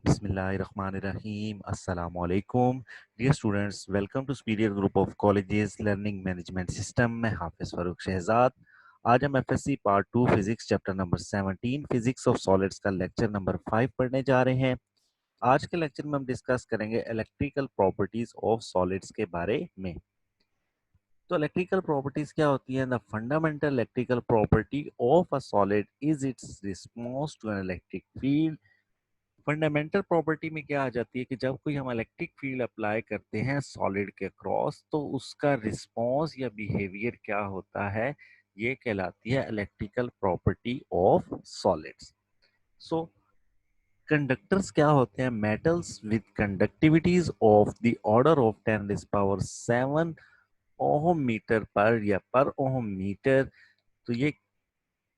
Bismillahirrahmanirrahim. Assalamu alaikum. Dear students, welcome to Superior Group of Colleges Learning Management System. मैं हाफिज फारूक शहजाद। आज हम FSc part 2 physics chapter number 17 physics of solids का lecture number 5 पढ़ने जा रहे हैं। आज के लेक्चर में हम डिस्कस करेंगे इलेक्ट्रिकल प्रॉपर्टीज ऑफ सॉलिड्स के बारे में। तो इलेक्ट्रिकल प्रॉपर्टीज क्या होती है? The fundamental electrical property of a solid is its response to an electric field. Fundamental property में क्या आ जाती है कि जब कोई हम इलेक्ट्रिक फील्ड अप्लाई करते हैं सॉलिड के क्रॉस, तो उसका रिस्पॉन्स या बिहेवियर क्या होता है, ये कहलाती है electrical property of solids. So conductors क्या होते हैं? Metals with conductivities of the order of 10⁻⁷ ohm metre per या पर ओहम मीटर। तो ये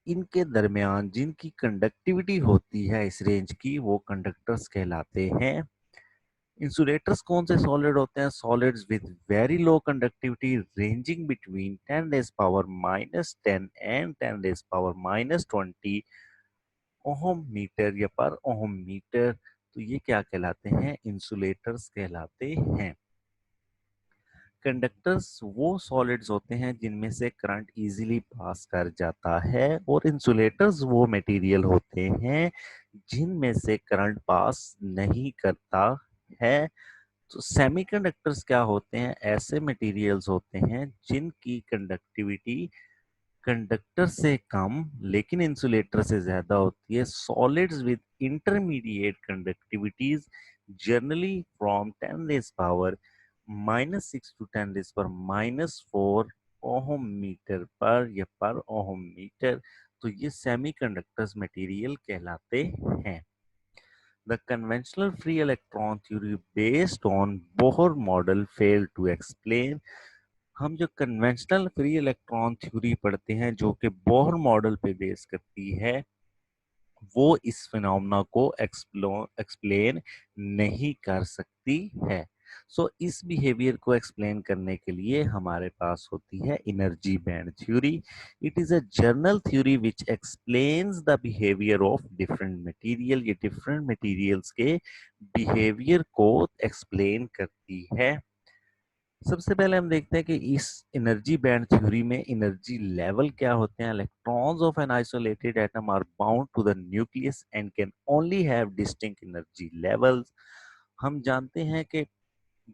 इनके दरमियान जिनकी कंडक्टिविटी होती है इस रेंज की, वो कंडक्टर्स कहलाते हैं। इंसुलेटर्स कौन से सॉलिड होते हैं? Solids with very low conductivity ranging between 10⁻⁻10 and 10⁻⁻20 ohm metre या पर ओहम मीटर। तो ये क्या कहलाते हैं? इंसुलेटर्स कहलाते हैं। कंडक्टर्स वो सॉलिड्स होते हैं जिनमें से करंट इजीली पास कर जाता है, और इंसुलेटर्स वो मटेरियल होते हैं जिनमें से करंट पास नहीं करता है। तो सेमीकंडक्टर्स क्या होते हैं? ऐसे मटेरियल्स होते हैं जिनकी कंडक्टिविटी कंडक्टर से कम लेकिन इंसुलेटर से ज्यादा होती है। Solids with intermediate conductivities generally from 10⁻⁻6 to 10⁻⁻4 ohm metre per या पर ओहम मीटर। तो ये सेमीकंडक्टर्स मटेरियल कहलाते हैं। The conventional free electron theory based on Bohr model failed to explain। हम जो कन्वेंशनल फ्री इलेक्ट्रॉन थ्योरी पढ़ते हैं जो कि बोहर मॉडल पे बेस करती है, वो इस फिनोमेना को एक्सप्लेन नहीं कर सकती है। सो इस बिहेवियर को एक्सप्लेन करने के लिए हमारे पास होती है energy band theory. It is a general theory which explains the behaviour of different material. ये डिफरेंट मटेरियल्स के बिहेवियर को एक्सप्लेन करती है। सबसे पहले हम देखते हैं कि इस एनर्जी बैंड थ्योरी में एनर्जी लेवल क्या होते हैं। Electrons of an isolated atom are bound to the nucleus and can only have distinct energy levels. हम जानते हैं कि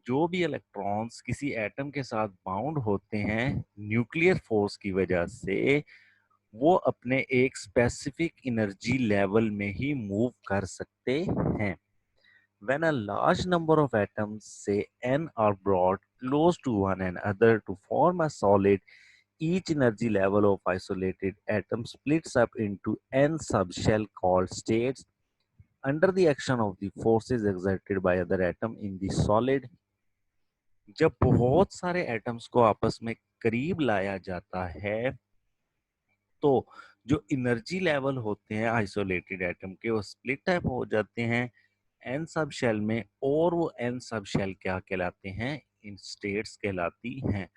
जो भी इलेक्ट्रॉन्स किसी एटम के साथ बाउंड होते हैं न्यूक्लियर फोर्स की वजह से, वो अपने एक स्पेसिफिक एनर्जी लेवल में ही मूव कर सकते हैं। When a large number of atoms, say n, are brought close to one another to form a solid, each energy level of isolated atom splits up into n subshell called states under the action of the forces exerted by other atom in the solid। जब बहुत सारे atoms को आपस में करीब लाया जाता है, तो जो एनर्जी लेवल होते हैं आइसोलेटेड एटम के, वो स्प्लिट अप हो जाते हैं एन सब शेल में। और वो एन सब शेल क्या कहलाते हैं? इन स्टेट्स कहलाती हैं।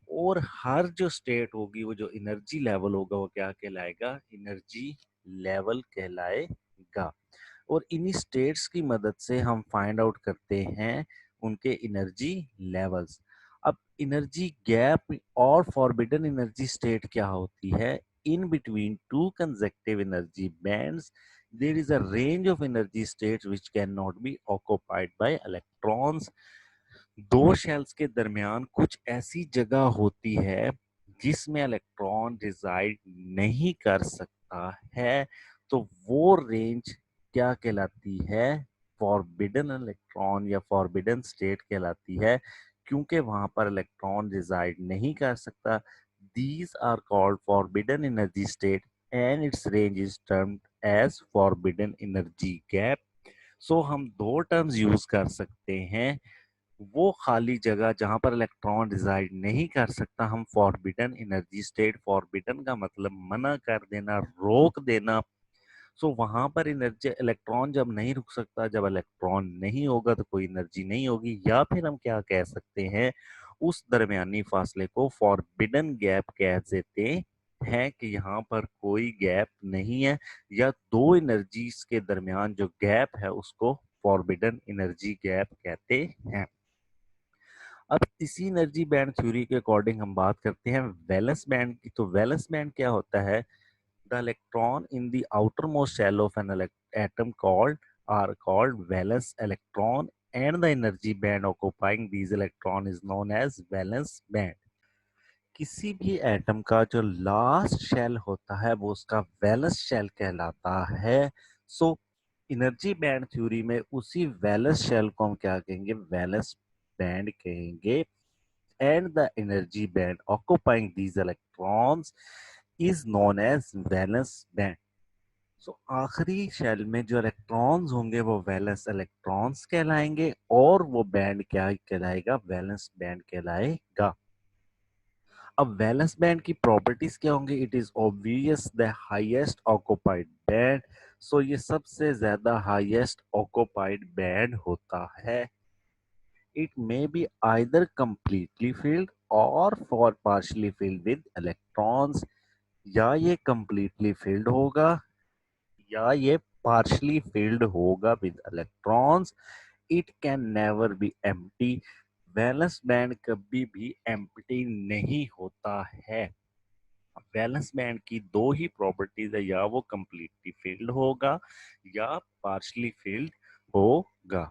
और हर जो स्टेट होगी, वो जो एनर्जी लेवल होगा, वो क्या कहलाएगा? एनर्जी लेवल कहलाएगा। और इन्हीं स्टेट्स की मदद से हम फाइंड आउट करते हैं उनके एनर्जी लेवल्स। अब एनर्जी गैप और फॉरबिडन एनर्जी स्टेट क्या होती है? In between two consecutive energy bands there is a range of energy states which cannot be occupied by electrons। दो शेल्स के दरमियान कुछ ऐसी जगह होती है जिसमें इलेक्ट्रॉन रिजाइड नहीं कर सकता है। तो वो रेंज क्या कहलाती है? फॉरबिडन इलेक्ट्रॉन या फॉरबिडन स्टेट कहलाती है, क्योंकि वहां पर इलेक्ट्रॉन रिजाइड नहीं कर सकता। These are called forbidden energy state and its range is termed as forbidden energy gap. So हम दो टर्म्स यूज कर सकते हैं। वो खाली जगह जहां पर इलेक्ट्रॉन रिजाइड नहीं कर सकता, हम फॉरबिडन एनर्जी स्टेट, फॉरबिडन का मतलब मना कर देना, रोक देना। सो वहां पर एनर्जी, इलेक्ट्रॉन जब नहीं रुक सकता, जब इलेक्ट्रॉन नहीं होगा तो कोई एनर्जी नहीं होगी। या फिर हम क्या कह सकते हैं, उस दरमियानी फासले को फॉरबिडन गैप कह देते हैं कि यहाँ पर कोई गैप नहीं है, या दो एनर्जीज के दरमियान जो गैप है उसको फॉरबिडन एनर्जी गैप कहते हैं। अब इसी एनर्जी बैंड थ्योरी के अकॉर्डिंग हम बात करते हैं वैलेंस बैंड की। तो वैलेंस बैंड क्या होता है? The electron in the outermost shell of an atom called are called valence electron and the energy band occupying these electron is known as valence band। किसी भी एटम का जो last shell होता है वो उसका वैलेंस शेल कहलाता है। सो एनर्जी बैंड थ्योरी में उसी वैलेंस शेल को हम क्या कहेंगे? वैलेंस बैंड कहेंगे। And the energy band occupying these electrons is known as valence band. So आखिरी शेल में जो इलेक्ट्रॉन्स होंगे वो वैलेंस इलेक्ट्रॉन्स कहलाएंगे और वो बैंड क्या कहलाएगा? वैलेंस बैंड कहलाएगा। अब वैलेंस बैंड की प्रॉपर्टीज क्या होंगी? It is obvious the highest occupied band. So ये सबसे ज्यादा हाईएस्ट ऑक्युपाइड बैंड होता है। It may be either completely filled और for partially filled with electrons. या ये कंप्लीटली फिल्ड होगा या ये partially filled होगा with electrons। It can never be empty। Valence band कभी भी empty नहीं होता है। वैलेंस बैंड की दो ही प्रॉपर्टीज है, या वो completely filled होगा या partially filled होगा।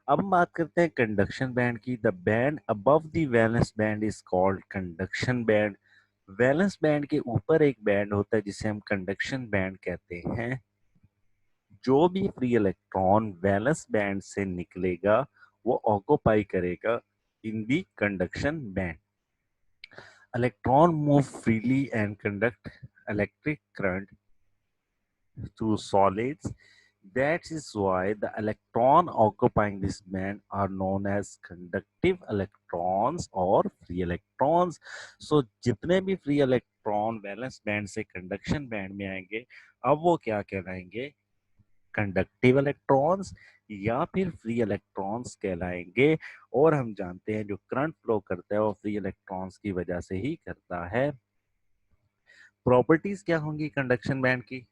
अब हम बात करते हैं कंडक्शन बैंड की। The band above the valence band is called conduction band. Valence band के ऊपर एक बैंड होता है जिसे हम कंडक्शन बैंड कहते हैं। जो भी फ्री इलेक्ट्रॉन वैलेंस बैंड से निकलेगा वो ऑक्युपाई करेगा in the conduction band. Electron move freely and conduct electric current through solids। That is why the electron occupying this band are known as conductive electrons or free electrons। So जितने भी free electron valence band से conduction band में आएंगे अब वो क्या कहलाएंगे? Conductive electrons या फिर फ्री इलेक्ट्रॉन्स कहलाएंगे। और हम जानते हैं जो करंट फ्लो करता है वो फ्री इलेक्ट्रॉन्स की वजह से ही करता है। प्रॉपर्टीज क्या होंगी कंडक्शन बैंड की?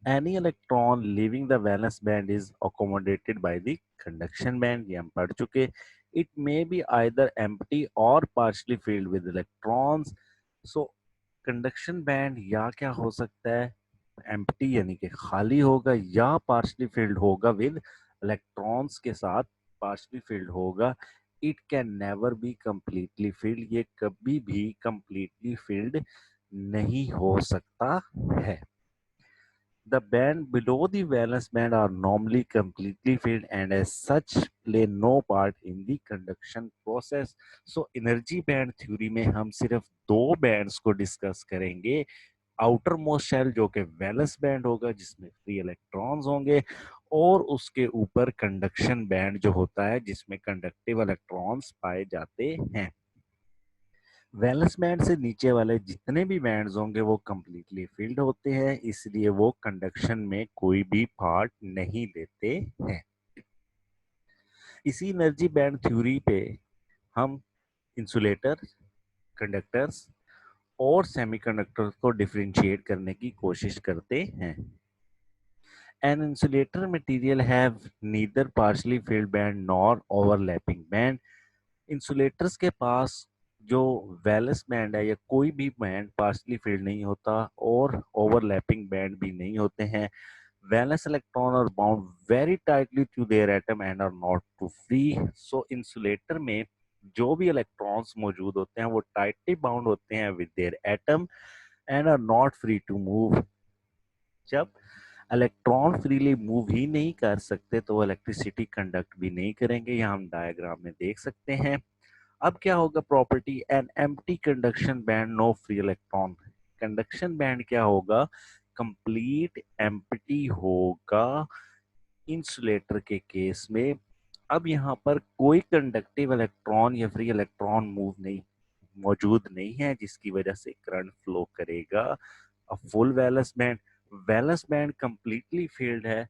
Any electron leaving the valence band is accommodated by the conduction band, ये हम पढ़ चुके। It may be either empty और partially filled with electrons. So conduction band या क्या हो सकता है? एम्प्टी यानी कि खाली होगा या पार्शली फिल्ड होगा विद इलेक्ट्रॉन्स के साथ पार्शली फिल्ड होगा। It can never be completely filled, ये कभी भी कंप्लीटली फिल्ड नहीं हो सकता है। The band below the valence band are normally completely filled and as such play no part in the conduction process। So energy band theory में हम सिर्फ दो बैंड्स को डिस्कस करेंगे। आउटर मोस्ट शेल जो कि वैलेंस बैंड होगा जिसमें फ्री इलेक्ट्रॉन्स होंगे, और उसके ऊपर कंडक्शन बैंड जो होता है जिसमें कंडक्टिव इलेक्ट्रॉन्स पाए जाते हैं। वैलेंस बैंड से नीचे वाले जितने भी बैंड्स होंगे वो कंप्लीटली फिल्ड होते हैं, इसलिए वो कंडक्शन में कोई भी पार्ट नहीं लेते हैं। इसी एनर्जी बैंड थ्योरी पे हम इंसुलेटर, कंडक्टर्स और सेमीकंडक्टर्स को डिफरेंशिएट करने की कोशिश करते हैं। An insulator material have neither partially filled band nor overlapping band। Insulators के पास जो वैलेंस बैंड है या कोई भी बैंड पार्शली फिल्ड नहीं होता और ओवरलैपिंग बैंड भी नहीं होते हैं। Valence electron are bound very tightly to their atom and are not too free. So insulator में जो भी इलेक्ट्रॉन्स मौजूद होते हैं वो टाइटली बाउंड होते हैं with their atom and are not free to move. जब इलेक्ट्रॉन फ्रीली मूव ही नहीं कर सकते तो वो इलेक्ट्रिसिटी कंडक्ट भी नहीं करेंगे, यहाँ हम डायग्राम में देख सकते हैं। अब क्या होगा property? An empty conduction band no free electron. Conduction band क्या होगा? कंप्लीट एम्प्टी होगा इंसुलेटर के केस में। अब यहाँ पर कोई कंडक्टिव इलेक्ट्रॉन या फ्री इलेक्ट्रॉन मूव नहीं मौजूद नहीं है जिसकी वजह से करंट फ्लो करेगा। A full valence band, valence band completely field है,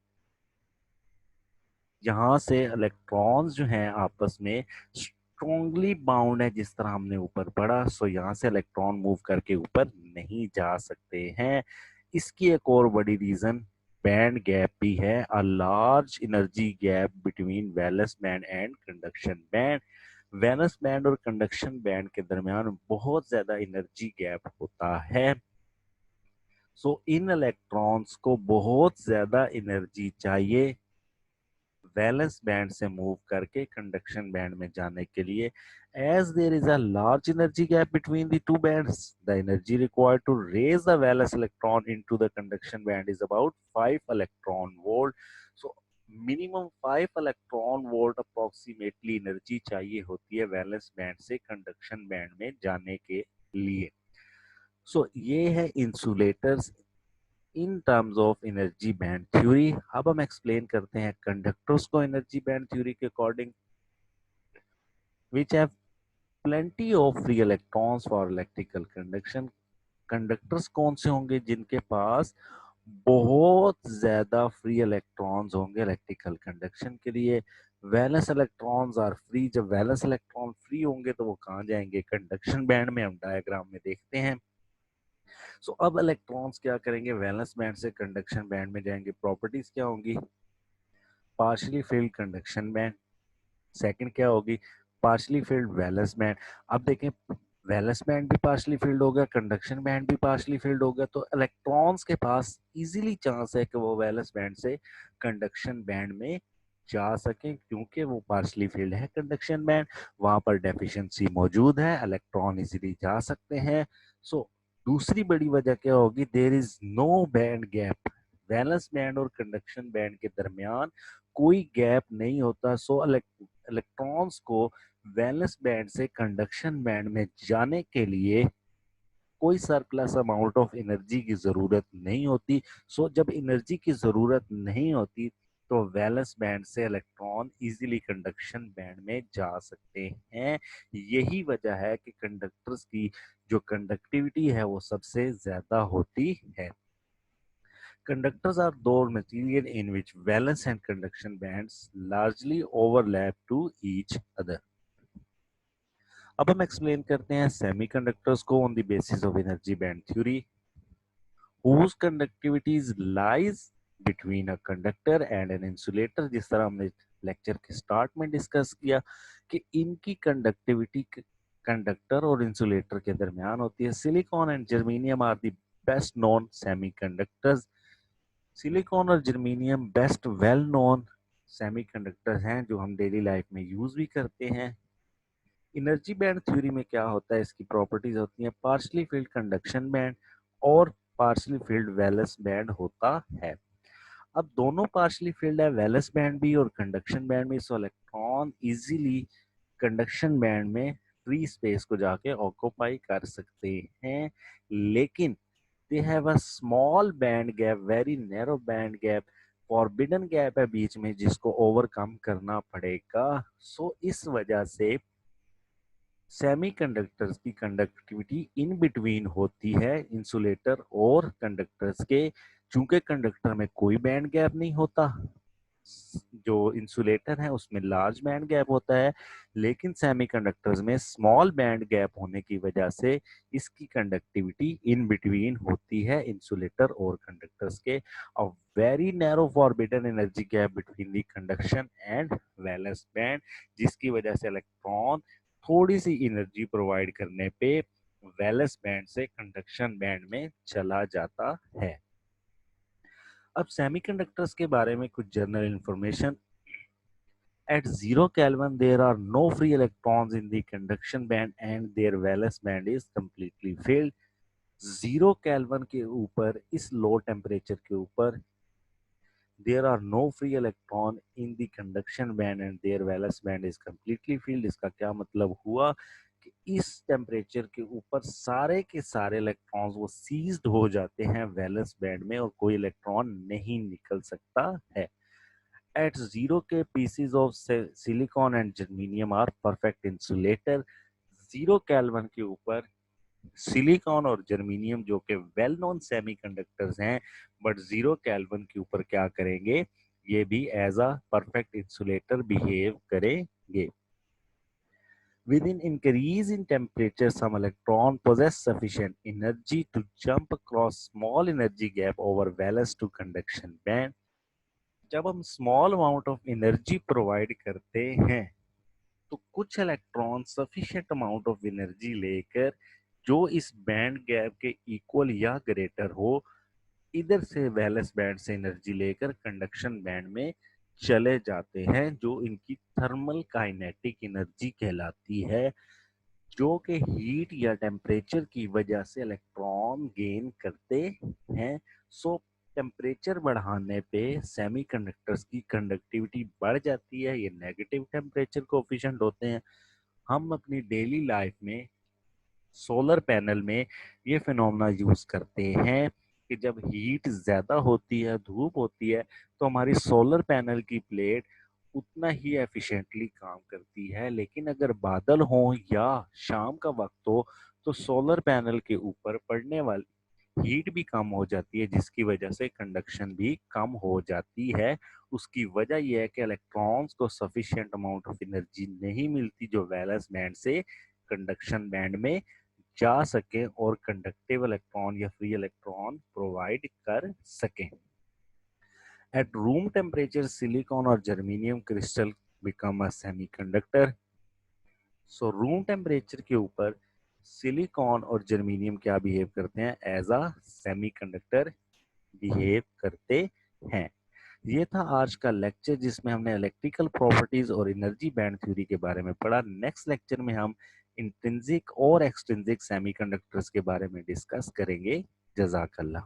यहाँ से इलेक्ट्रॉन्स जो हैं आपस में स्ट्रॉन्गली बाउंड है जिस तरह हमने ऊपर पढ़ा। सो यहाँ से इलेक्ट्रॉन मूव करके ऊपर नहीं जा सकते हैं। इसकी एक और बड़ी रीजन बैंड गैप भी है, अ large energy gap between valence band and conduction band. Valence band और कंडक्शन बैंड के दरमियान बहुत ज्यादा एनर्जी गैप होता है। सो इन इलेक्ट्रॉन्स को बहुत ज्यादा एनर्जी चाहिए वैलेंस बैंड से मूव करके कंडक्शन बैंड में जाने के लिए। As there is a large energy gap between the two bands, the energy required to raise the valence electron into the conduction band is about 5 electron volt. So minimum 5 electron volt approximately energy चाहिए होती है valence band से conduction band में जाने के लिए। So ये है insulators in terms of energy band theory. अब हम एक्सप्लेन करते हैं कंडक्टर्स को एनर्जी बैंड थ्योरी के according, which have plenty of free electrons for electrical conduction. Conductors कौन से होंगे जिनके पास बहुत ज्यादा फ्री इलेक्ट्रॉन्स होंगे इलेक्ट्रिकल कंडक्शन के लिए। Valence electrons are free. जब वैलेंस इलेक्ट्रॉन फ्री होंगे तो वो कहाँ जाएंगे? कंडक्शन बैंड में। हम डायग्राम में देखते हैं। सो अब इलेक्ट्रॉन्स क्या करेंगे? वैलेंस बैंड से कंडक्शन बैंड में जाएंगे। प्रॉपर्टीज क्या होंगी? Partially field conduction band. Second क्या होगी? Partially field valence band. अब देखें, वैलेंस बैंड भी पार्शियली फिल्ड हो गया, कंडक्शन बैंड भी पार्शियली फिल्ड हो गया, तो इलेक्ट्रॉन्स के पास इजीली चांस है कि वो वैलेंस बैंड से कंडक्शन बैंड में जा सके, क्योंकि वो पार्शियली फिल्ड है कंडक्शन बैंड। वहां पर डेफिशिएंसी मौजूद है, इलेक्ट्रॉन इजीली जा सकते हैं। सो दूसरी बड़ी वजह क्या होगी? There is no band gap. Valence band और कंडक्शन बैंड के दरमियान कोई गैप नहीं होता। सो इलेक्ट्रॉन्स को वैलेंस बैंड से कंडक्शन बैंड में जाने के लिए कोई सरप्लस अमाउंट ऑफ एनर्जी की जरूरत नहीं होती। सो जब एनर्जी की जरूरत नहीं होती तो वैलेंस बैंड से इलेक्ट्रॉन इजीली कंडक्शन बैंड में जा सकते हैं। यही वजह है कि कंडक्टर्स की जो कंडक्टिविटी है वो सबसे ज्यादा होती है। Conductors are those material in which valence and conduction bands largely overlap to each other. अब हम एक्सप्लेन करते हैं सेमीकंडक्टर्स को on the basis of energy band theory, whose conductivity lies between a conductor and an insulator। जिस तरह हमने lecture के start में डिस्कस किया कि इनकी कंडक्टिविटी कंडक्टर और इंसुलेटर के दरमियान होती है। Silicon and germanium are the best known semiconductors. Silicon और germanium best well known semiconductors हैं जो हम डेली लाइफ में यूज भी करते हैं। एनर्जी बैंड थ्योरी में क्या होता है? इसकी प्रॉपर्टीज होती हैं पार्शली फील्ड कंडक्शन बैंड और पार्शली फील्ड वैलेंस बैंड होता है। अब दोनों पार्शली फील्ड है, वैलेंस बैंड भी और कंडक्शन बैंड भी, सो इलेक्ट्रॉन इजीली कंडक्शन बैंड में फ्री स्पेस को जाके ऑक्यूपाई कर सकते हैं। लेकिन they have a small band gap, very narrow band gap, forbidden gap है बीच में जिसको ओवरकम करना पड़ेगा। सो इस वजह से सेमीकंडक्टर्स की कंडक्टिविटी इन बिटवीन होती है इंसुलेटर और कंडक्टर्स के। चूंकि कंडक्टर में कोई बैंड गैप नहीं होता, जो इंसुलेटर है उसमें लार्ज बैंड गैप होता है, लेकिन सेमीकंडक्टर्स में स्मॉल बैंड गैप होने की वजह से इसकी कंडक्टिविटी इन बिटवीन होती है इंसुलेटर और कंडक्टर्स के। A very narrow forbidden energy gap between the conduction and valence band, जिसकी वजह से इलेक्ट्रॉन थोड़ी सी एनर्जी प्रोवाइड करने पे वैलेंस बैंड से कंडक्शन बैंड में चला जाता है। अब सेमीकंडक्टर्स के बारे में कुछ general information. At 0 Kelvin, there are no free electrons in the conduction band and their valence band is completely filled। 0 Kelvin के ऊपर, इस लो टेम्परेचर के ऊपर, there are no free electron in the conduction band and their valence band is completely filled। इसका क्या मतलब हुआ कि इस टेम्परेचर के ऊपर सारे के सारे इलेक्ट्रॉन्स वो सीज्ड हो जाते हैं वैलेंस बैंड में और कोई इलेक्ट्रॉन नहीं निकल सकता है। At 0 K, pieces of silicon and germanium are perfect insulator। 0 Kelvin के ऊपर सिलिकॉन और जर्मीनियम जो कि वेल नोन सेमीकंडक्टर्स हैं, बट 0 केल्विन के ऊपर क्या करेंगे? ये भी as a perfect insulator behave करेंगे। Within increase in temperature, some electron possess sufficient energy to jump across small energy gap over valence to conduction band. जब हम small amount of energy provide करते हैं तो कुछ electron sufficient amount of energy लेकर जो इस बैंड गैप के इक्वल या ग्रेटर हो इधर से वैलेंस बैंड से एनर्जी लेकर कंडक्शन बैंड में चले जाते हैं जो इनकी थर्मल काइनेटिक एनर्जी कहलाती है जो कि हीट या टेम्परेचर की वजह से इलेक्ट्रॉन गेन करते हैं। सो टेम्परेचर बढ़ाने पे सेमीकंडक्टर्स की कंडक्टिविटी बढ़ जाती है। ये नेगेटिव टेम्परेचर कोफिशिएंट होते हैं। हम अपनी डेली लाइफ में सोलर पैनल में ये फिनोमेना यूज करते हैं कि जब हीट ज्यादा होती है, धूप होती है, तो हमारी सोलर पैनल की प्लेट उतना ही एफिशिएंटली काम करती है। लेकिन अगर बादल हो या शाम का वक्त हो तो सोलर पैनल के ऊपर पड़ने वाली हीट भी कम हो जाती है जिसकी वजह से कंडक्शन भी कम हो जाती है। उसकी वजह यह है कि इलेक्ट्रॉन्स को सफिशिएंट अमाउंट ऑफ एनर्जी नहीं मिलती जो वैलेंस बैंड से कंडक्शन बैंड में जा सके और कंडक्टिव इलेक्ट्रॉन या फ्री इलेक्ट्रॉन प्रोवाइड कर सके। एट रूम टेम्परेचर सिलिकॉन और germanium crystal become a semiconductor. So room temperature के ऊपर सिलिकॉन और जर्मेनियम क्या बिहेव करते हैं? एज अ सेमीकंडक्टर बिहेव करते हैं। ये था आज का लेक्चर जिसमें हमने इलेक्ट्रिकल प्रॉपर्टीज और एनर्जी बैंड थ्योरी के बारे में पढ़ा। नेक्स्ट लेक्चर में हम इंट्रिंसिक और एक्सट्रिंसिक सेमीकंडक्टर्स के बारे में डिस्कस करेंगे। जज़ाकल्लाह।